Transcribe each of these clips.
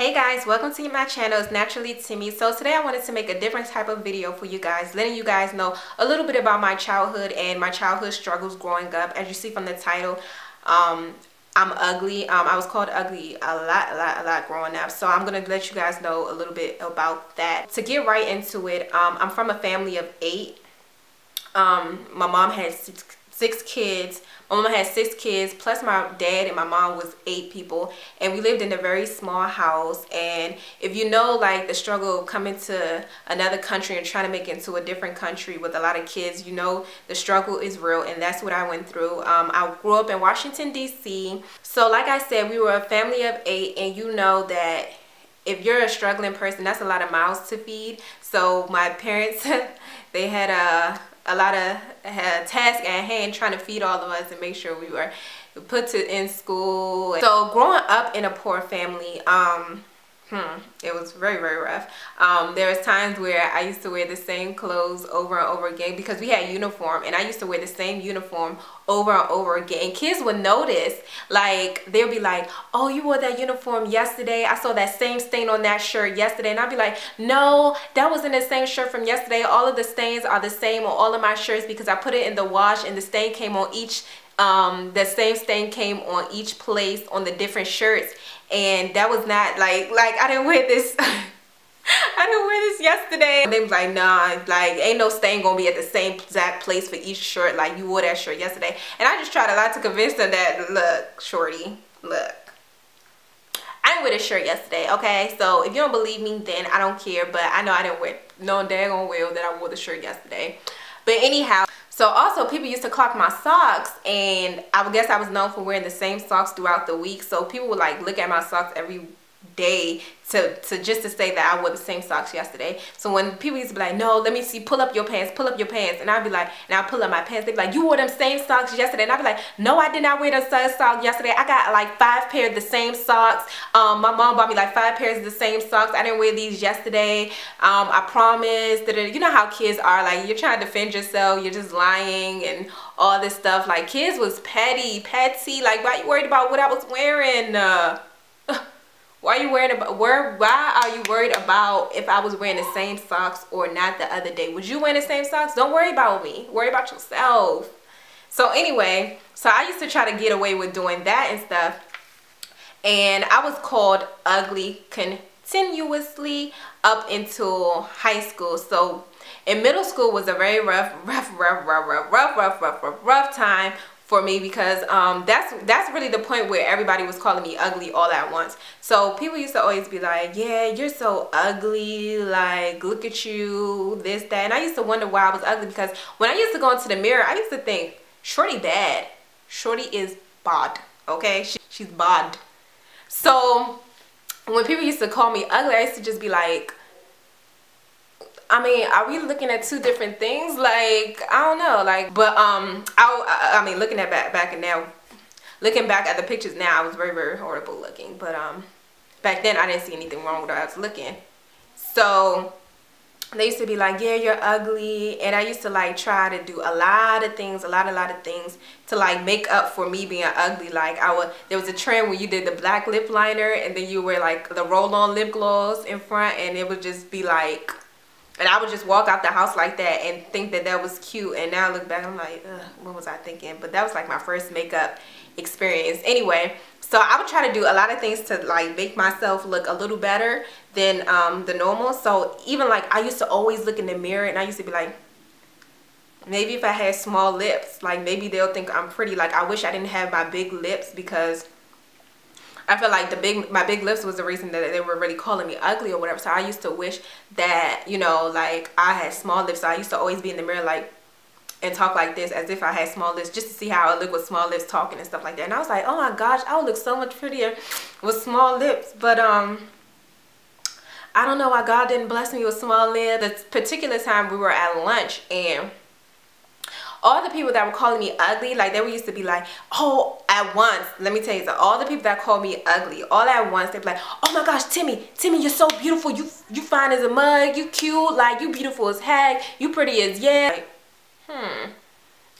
Hey guys, welcome to my channel. It's Naturally Timmy. So today I wanted to make a different type of video for you guys, letting you guys know a little bit about my childhood and my childhood struggles growing up. As you see from the title, I'm ugly. I was called ugly a lot growing up. So I'm gonna let you guys know a little bit about that. To get right into it, I'm from a family of 8. My mom had six kids. My mom had 6 kids, plus my dad and my mom was 8 people, and we lived in a very small house. And if you know, like, the struggle of coming to another country and trying to make it into a different country with a lot of kids, you know, the struggle is real, and that's what I went through. I grew up in Washington, D.C. So like I said, we were a family of 8, and you know that if you're a struggling person, that's a lot of mouths to feed. So my parents, they had a lot of tasks at hand trying to feed all of us and make sure we were put in school. So growing up in a poor family, it was very rough. There was times where I used to wear the same clothes over and over again because we had uniform, and I used to wear the same uniform over and over again. And kids would notice, like, they'll be like, oh, you wore that uniform yesterday, I saw that same stain on that shirt yesterday. And I'd be like, no, that wasn't the same shirt from yesterday. All of the stains are the same on all of my shirts because I put it in the wash and the stain came on each the same stain came on each place on the different shirts. And that was not like I didn't wear this I didn't wear this yesterday. And they was like, nah, like, ain't no stain gonna be at the same exact place for each shirt, like you wore that shirt yesterday. And I just tried a lot to convince them that, look, shorty, look, I didn't wear this shirt yesterday, okay? So if you don't believe me, then I don't care, but I know I didn't wear no daggone well that I wore the shirt yesterday. But anyhow, so also people used to clock my socks, and I guess I was known for wearing the same socks throughout the week. So people would like look at my socks every day to say that I wore the same socks yesterday. So when people used to be like, no, let me see, pull up your pants, and I'd be like, and I'd pull up my pants, they'd be like, you wore them same socks yesterday. And I'd be like, no, I did not wear the same socks yesterday. I got like 5 pairs of the same socks. My mom bought me like 5 pairs of the same socks. I didn't wear these yesterday. I promise. You know how kids are, like, you're trying to defend yourself, you're just lying and all this stuff. Like, kids was petty, like, why you worried about what I was wearing? Why are you worried about why are you worried about if I was wearing the same socks or not the other day? Was you wearing the same socks? Don't worry about me. Worry about yourself. So anyway, so I used to try to get away with doing that and stuff. And I was called ugly continuously up until high school. So in middle school was a very rough time for me, because that's really the point where everybody was calling me ugly all at once. So people used to always be like, yeah, you're so ugly, like, look at you, this, that. And I used to wonder why I was ugly, because when I used to go into the mirror, I used to think, shorty bad, shorty is bad, okay? She's bad. So when people used to call me ugly, I used to just be like, I mean, are we looking at 2 different things? Like, I don't know, like, but I mean, looking at looking back at the pictures now, I was very horrible looking. But back then I didn't see anything wrong with how I was looking. So they used to be like, yeah, you're ugly. And I used to like try to do a lot of things, a lot of things to like make up for me being ugly. Like, there was a trend where you did the black lip liner and then you wear like the roll-on lip gloss in front, and it would just be like, and I would just walk out the house like that and think that that was cute. And now I look back, I'm like, ugh, what was I thinking? But that was like my first makeup experience. Anyway, so I would try to do a lot of things to like make myself look a little better than the normal. So even like I used to always look in the mirror and I used to be like, maybe if I had small lips, like maybe they'll think I'm pretty. Like, I wish I didn't have my big lips, because I feel like my big lips was the reason that they were really calling me ugly or whatever. So I used to wish that, you know, like, I had small lips. So I used to always be in the mirror like and talk like this as if I had small lips, just to see how I look with small lips talking and stuff like that. And I was like, oh my gosh, I would look so much prettier with small lips. But I don't know why God didn't bless me with small lips. This particular time we were at lunch, and all the people that were calling me ugly, like, they used to be like, oh, at once, let me tell you, so all the people that called me ugly, all at once, they'd be like, oh my gosh, Timmy, you're so beautiful, you fine as a mug, you cute, like, you beautiful as heck, you pretty as yeah. Like,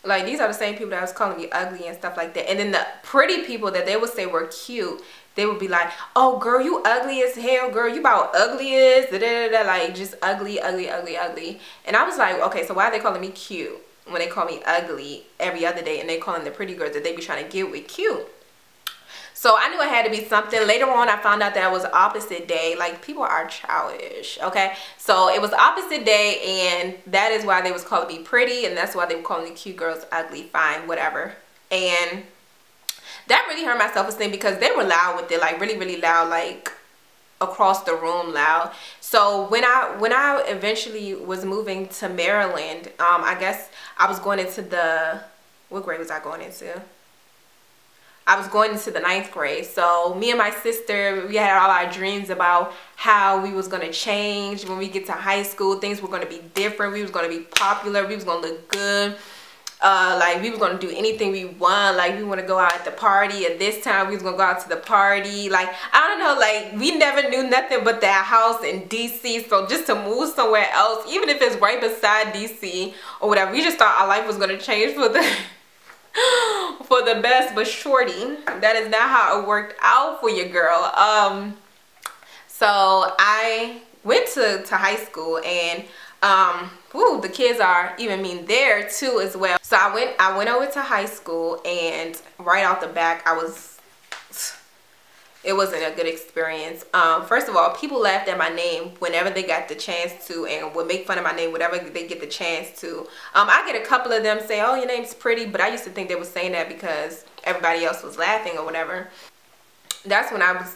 like, these are the same people that was calling me ugly and stuff like that. And then the pretty people that they would say were cute, they would be like, oh girl, you ugly as hell, girl, you about ugly as da, da, da, da, like just ugly, ugly, ugly, ugly. And I was like, okay, so why are they calling me cute when they call me ugly every other day, and they calling the pretty girls that they be trying to get with cute? So I knew it had to be something. Later on, I found out that it was opposite day. Like, people are childish, okay? So it was opposite day, and that is why they was calling me pretty, and that's why they were calling the cute girls ugly. Fine, whatever. And that really hurt my self-esteem because they were loud with it, like really, really loud, like across the room loud. So when I eventually was moving to Maryland, I guess I was going into the, what grade was I going into? I was going into the 9th grade. So me and my sister, we had all our dreams about how we was going to change when we get to high school. Things were going to be different. We was going to be popular. We was going to look good. Like, we was going to do anything we want. Like, we want to go out at the party. At this time, we was going to go out to the party. Like, I don't know. Like, we never knew nothing but that house in DC. So just to move somewhere else, even if it's right beside DC or whatever, we just thought our life was going to change for the for the best. But shorty, that is not how it worked out for your girl. So I went to high school, and ooh, the kids are even mean there too as well. So I went over to high school, and right off the back, it wasn't a good experience. First of all, people laughed at my name whenever they got the chance to, and would make fun of my name whenever they get the chance to. I get a couple of them say, oh, your name's pretty, but I used to think they were saying that because everybody else was laughing or whatever. That's when I was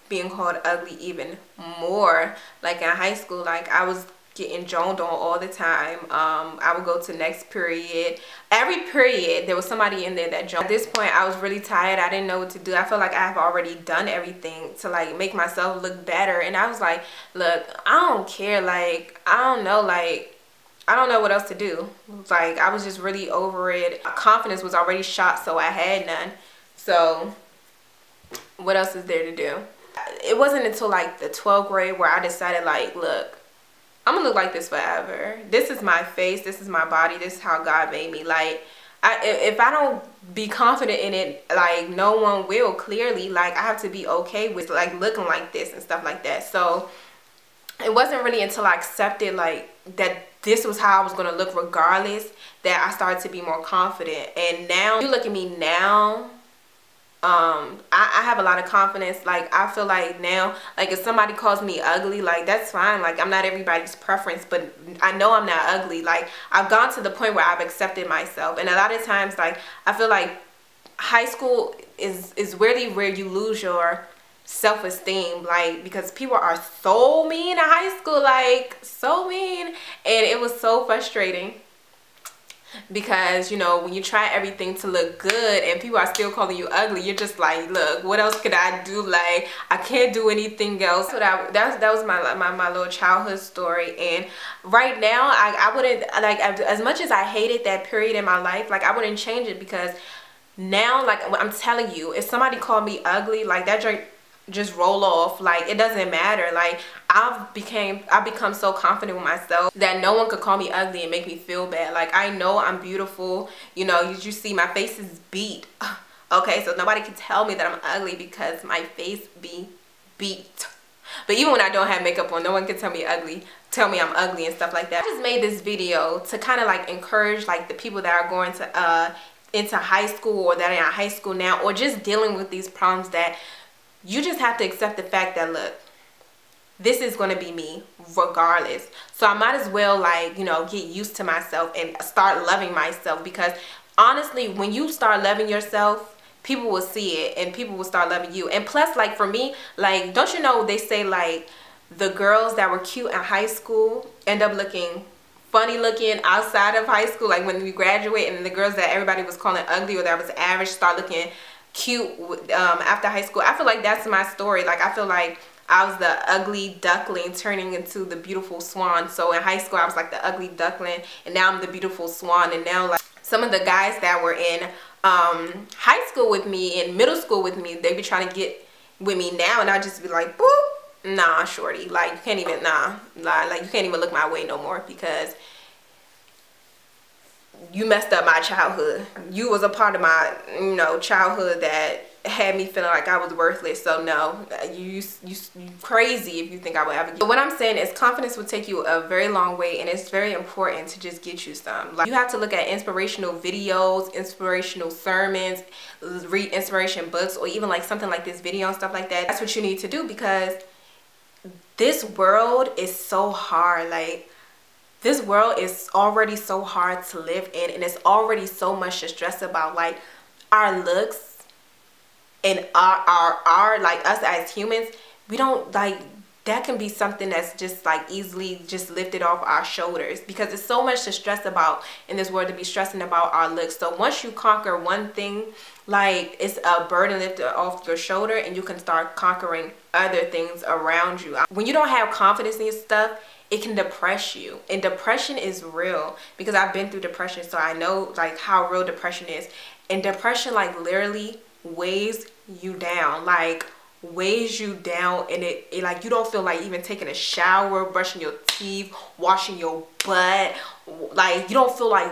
being called ugly even more. Like, in high school, like, I was getting joned on all the time. I would go to next period. Every period, there was somebody in there that joned. At this point, I was really tired. I didn't know what to do. I felt like I have already done everything to, like, make myself look better. And I was like, look, I don't care. Like, I don't know. Like, I don't know what else to do. Like, I was just really over it. My confidence was already shot, so I had none. So what else is there to do? It wasn't until, like, the 12th grade where I decided, like, look, I'm gonna look like this forever. This is my face. This is my body. This is how God made me. Like, if I don't be confident in it, like, no one will, clearly. Like, I have to be okay with, like, looking like this and stuff like that. So it wasn't really until I accepted, like, that this was how I was gonna look regardless, that I started to be more confident. And now, you look at me now, I have a lot of confidence. Like, I feel like now, like, if somebody calls me ugly, like, that's fine. Like, I'm not everybody's preference, but I know I'm not ugly. Like, I've gone to the point where I've accepted myself. And a lot of times, like, I feel like high school is really where you lose your self-esteem, like, because people are so mean in high school, like, so mean. And it was so frustrating. Because, you know, when you try everything to look good and people are still calling you ugly, you're just like, look, what else could I do? Like, I can't do anything else. So that was my little childhood story. And right now, I wouldn't, like, as much as I hated that period in my life, like, I wouldn't change it, because now, like, I'm telling you, if somebody called me ugly, like, that drink just roll off. Like, it doesn't matter. Like, I've become so confident with myself that no one could call me ugly and make me feel bad. Like, I know I'm beautiful. You know, you see my face is beat. Okay, so nobody can tell me that I'm ugly because my face be beat. But even when I don't have makeup on, no one can tell me I'm ugly and stuff like that. I just made this video to kind of, like, encourage, like, the people that are going to into high school, or that are in high school now, or just dealing with these problems, that you just have to accept the fact that, look, this is going to be me regardless. So I might as well, like, you know, get used to myself and start loving myself. Because honestly, when you start loving yourself, people will see it and people will start loving you. And plus, like, for me, like, don't you know, they say, like, the girls that were cute in high school end up looking funny looking outside of high school. Like, when we graduate, and the girls that everybody was calling ugly or that was average start looking cute after high school. I feel like that's my story. Like, I feel like I was the ugly duckling turning into the beautiful swan. So in high school, I was like the ugly duckling, and now I'm the beautiful swan. And now, like, some of the guys that were in high school with me, in middle school with me, they be trying to get with me now, and I just be like, boop, nah, shorty, like, you can't even, like, you can't even look my way no more, because you messed up my childhood. You was a part of my, you know, childhood that had me feeling like I was worthless. So no, you crazy if you think I would ever get. But what I'm saying is confidence will take you a very long way, and it's very important to just get you some. Like, you have to look at inspirational videos, inspirational sermons, read inspiration books, or even like something like this video and stuff like that. That's what you need to do, because this world is so hard. Like, this world is already so hard to live in, and it's already so much to stress about. Like, our looks and our like, us as humans, we don't like, that can be something that's just like easily just lifted off our shoulders, because it's so much to stress about in this world, to be stressing about our looks. So once you conquer one thing, like, it's a burden lifted off your shoulder, and you can start conquering other things around you. When you don't have confidence in your stuff, it can depress you, and depression is real, because I've been through depression, so I know like how real depression is. And depression like literally weighs you down, like weighs you down, and it like, you don't feel like even taking a shower, brushing your teeth, washing your butt, like you don't feel like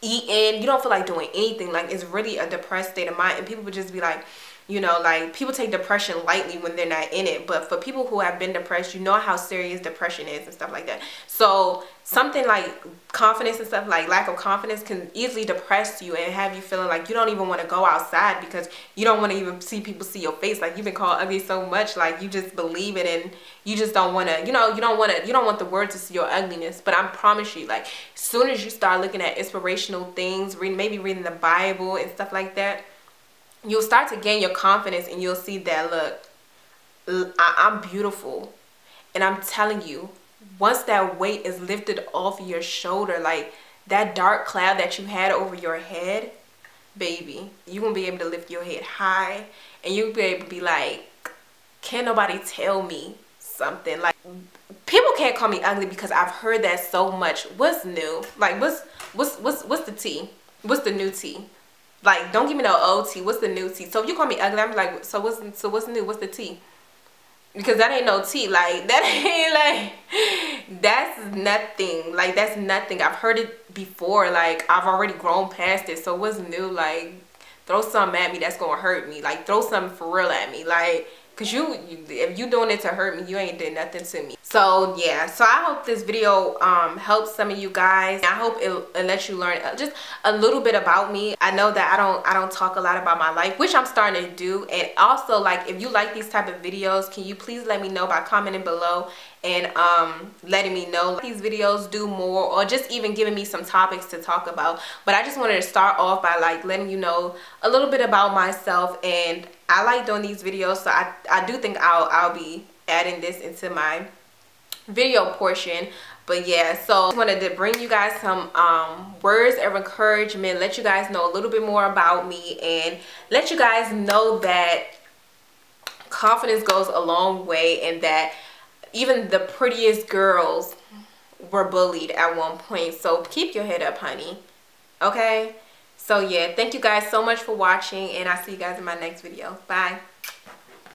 eating, you don't feel like doing anything. Like, it's really a depressed state of mind, and people would just be like, you know, like, people take depression lightly when they're not in it, but for people who have been depressed, you know how serious depression is and stuff like that. So something like confidence and stuff, like lack of confidence, can easily depress you and have you feeling like you don't even want to go outside, because you don't want to even see people see your face. Like, you've been called ugly so much, like you just believe it, and you just don't want to, you know, you don't want the world to see your ugliness. But I promise you, like, as soon as you start looking at inspirational things, maybe reading the Bible and stuff like that, you'll start to gain your confidence, and you'll see that, look, I'm beautiful. And I'm telling you, once that weight is lifted off your shoulder, like that dark cloud that you had over your head, baby, you're gonna be able to lift your head high, and you'll be able to be like, can't nobody tell me something. Like, people can't call me ugly, because I've heard that so much. What's new? Like, what's the tea? What's the new tea? Like, don't give me no old tea. What's the new tea? So if you call me ugly, I'm like, so what's new? What's the tea? Because that ain't no tea. Like, that ain't like, that's nothing. Like, that's nothing. I've heard it before. Like, I've already grown past it. So what's new? Like, throw something at me that's gonna hurt me. Like, throw something for real at me. Like, cause if you doing it to hurt me, you ain't did nothing to me. So yeah, so I hope this video helps some of you guys. I hope it lets you learn just a little bit about me. I know that I don't talk a lot about my life, which I'm starting to do. And also, like, if you like these type of videos, can you please let me know by commenting below and letting me know these videos do more, or just even giving me some topics to talk about. But I just wanted to start off by like letting you know a little bit about myself, and I like doing these videos, so I do think I'll be adding this into my video portion. But yeah, so I wanted to bring you guys some words of encouragement, let you guys know a little bit more about me, and let you guys know that confidence goes a long way, and that even the prettiest girls were bullied at one point. So keep your head up, honey. Okay? So yeah, thank you guys so much for watching, and I'll see you guys in my next video. Bye.